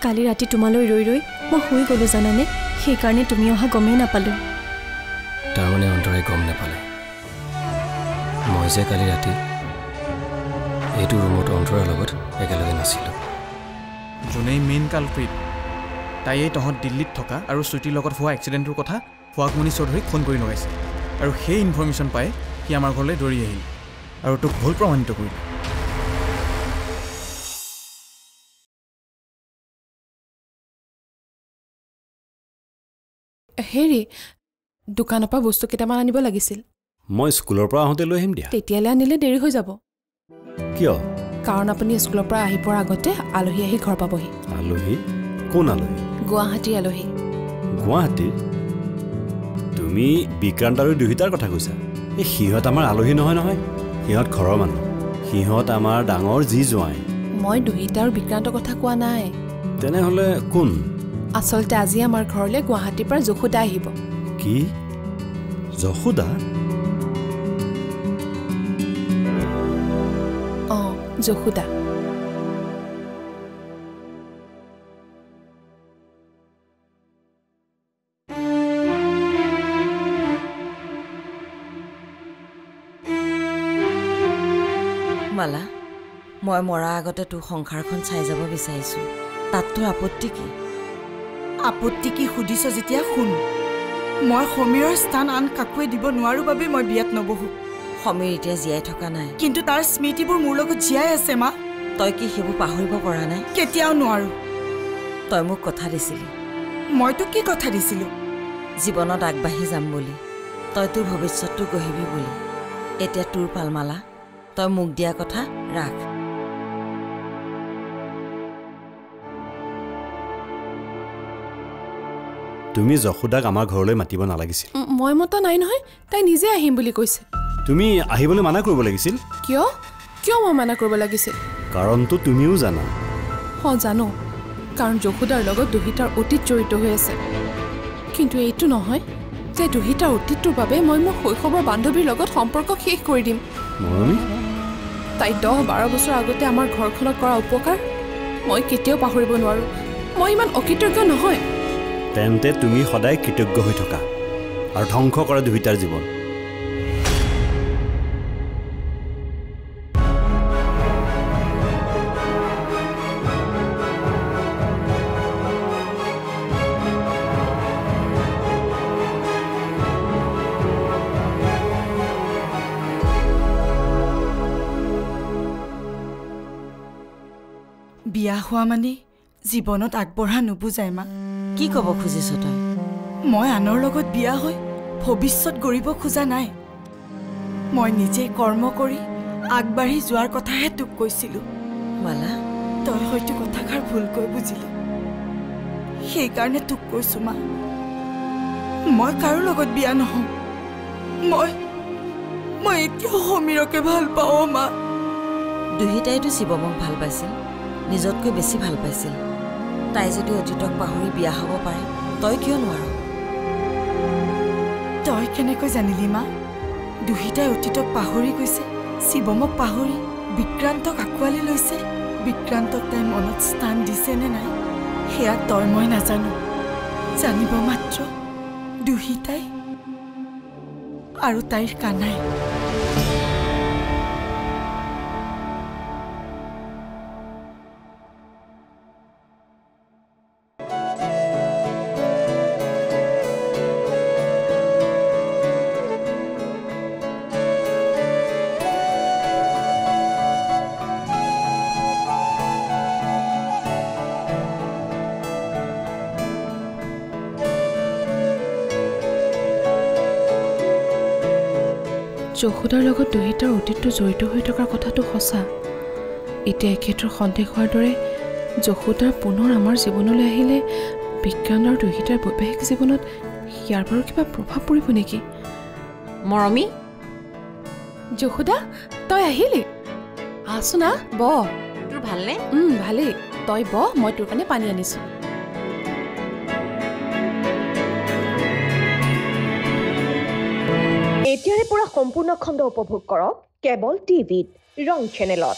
কালি ৰাতি তোমালৈ ৰৈ ৰৈ মই শুই গ'লো জানানে সেইকাৰণে তুমি অহা গমেই নাপালোঁ তাৰমানে অন্তৰাই গম নাপালে মই যে কালি ৰাতি এইটো ৰুমত অন্তৰাৰ লগত একেলগে নাছিলোঁ যোনেই মেইন কালপ্ৰিট তাইয়ে তহঁত দিল্লীত থকা আৰু চুইটিৰ লগত হোৱা এক্সিডেণ্টৰ কথা ফুৱাকমণি চৌধুৰীক ফোন কৰি লগাইছে আৰু সেই ইনফৰ্মেশ্যন পাই সি আমাৰ ঘৰলৈ দৌৰি আহিল আৰু তোক ভুল প্ৰমাণিত কৰিলে হেৰি দোকানৰ পৰা বস্তু কেইটামান আনিব লাগিছিল মই স্কুলৰ পৰা আহোঁতে লৈ আহিম দিয়া তেতিয়ালৈ আনিলে দেৰি হৈ যাব কিয় কাৰণ আপুনি স্কুলৰ পৰা আহি পোৱাৰ আগতে আলহী আহি ঘৰ পাবহি আলহী কোন আলহী গুৱাহাটীৰ আলহী গুৱাহাটীৰ তুমি বিক্ৰান্ত আৰু দুহিতাৰ কথা কৈছা এই সিহঁত আমাৰ আলহী নহয় নহয় সিহঁত ঘৰৰ মানুহ সিহঁত আমাৰ ডাঙৰ যি জোঁৱাই মই দুহিতা আৰু বিক্ৰান্তৰ কথা কোৱা নাই তেনেহ'লে কোন আচলতে আজি আমাৰ ঘৰলৈ গুৱাহাটীৰ পৰা যশোদা আহিব কি যশোদা অঁ যশোদা মালা মই মৰাৰ আগতে তোৰ সংসাৰখন চাই যাব বিচাৰিছোঁ তাত তোৰ আপত্তি কি আপত্তি কি সুধিছ যেতিয়া শুন মই সমীৰৰ স্থান আন কাকোৱে দিব নোৱাৰো বাবে মই বিয়াত নবহো সমীৰ এতিয়া জীয়াই থকা নাই কিন্তু তাৰ স্মৃতিবোৰ মোৰ লগত জীয়াই আছে মা তই কি সেইবোৰ পাহৰিব পৰা নাই কেতিয়াও নোৱাৰো তই মোক কথা দিছিলি মইতো কি কথা দিছিলো জীৱনত আগবাঢ়ি যাম বুলি তই তোৰ ভৱিষ্যতটো গঢ়িবি বুলি এতিয়া তোৰ পালমালা তই মোক দিয়া কথা ৰাখ তুমি যশোদাক আমাৰ ঘৰলৈ মাতিব নালাগিছিল মই মতা নাই নহয় তাই নিজে আহিম বুলি কৈছে তুমি আহিবলৈ মানা কৰিব লাগিছিল কিয় কিয় মই মানা কৰিব লাগিছিল কাৰণটো তুমিও জানা অঁ জানো কাৰণ যশোদাৰ লগত দুহিতাৰ অতীত জড়িত হৈ আছে কিন্তু এইটো নহয় যে দুহিতাৰ অতীতটোৰ বাবে মই মোৰ শৈশৱৰ বান্ধৱীৰ লগত সম্পৰ্ক শেষ কৰি দিম মৰমী তাই 10-12 বছৰ আগতে আমাৰ ঘৰখনত কৰা উপকাৰ মই কেতিয়াও পাহৰিব নোৱাৰো মই ইমান অকৃতজ্ঞ নহয় তেন্তে তুমি সদায় কৃতজ্ঞ হৈ থকা আৰু ধ্বংস কৰা দুহিতাৰ জীৱন বিয়া হোৱা মানে জীৱনত আগবঢ়া নুবুজায় মা কি ক'ব খুজিছ তই মই আনৰ লগত বিয়া হৈ ভৱিষ্যত গঢ়িব খোজা নাই মই নিজে কৰ্ম কৰি আগবাঢ়ি যোৱাৰ কথাহে তোক কৈছিলোঁ মালা তই হয়তো কথাষাৰ ভুলকৈ বুজিলি সেইকাৰণে তোক কৈছোঁ মা মই কাৰো লগত বিয়া নহওঁ মই এতিয়াও সমীৰকে ভাল পাওঁ মা দুহিতাইতো শিৱমক ভাল পাইছিল নিজতকৈ বেছি ভাল পাইছিল তাই যদি অতীতক পাহৰি বিয়া হ'ব পাৰে তই কিয় নোৱাৰ তই কেনেকৈ জানিলি মা দুহিতাই অতীতক পাহৰি গৈছে শিৱমক পাহৰি বিক্ৰান্তক আঁকোৱালি লৈছে বিক্ৰান্তক তাই মনত স্থান দিছে নে নাই সেয়া তই মই নাজানো জানিব মাত্ৰ দুহিতাই আৰু তাইৰ কানাই যশোদাৰ লগত দুহিতাৰ অতীতটো জড়িত হৈ থকাৰ কথাটো সঁচা এতিয়া এখেতৰ সন্দেহ হোৱাৰ দৰে যশোদাৰ পুনৰ আমাৰ জীৱনলৈ আহিলে বিজ্ঞান আৰু দুহিতাৰ বৈবাহিক জীৱনত ইয়াৰ বাৰু কিবা প্ৰভাৱ পৰিব নেকি মৰমী যশোদা তই আহিলি আছো না ব তোৰ ভালনে ভালেই তই ব মই তোৰ কাৰণে পানী আনিছোঁ এতিয়াৰে পৰা সম্পূৰ্ণ খণ্ড উপভোগ কৰক কেবল টিভিত ৰং চেনেলত।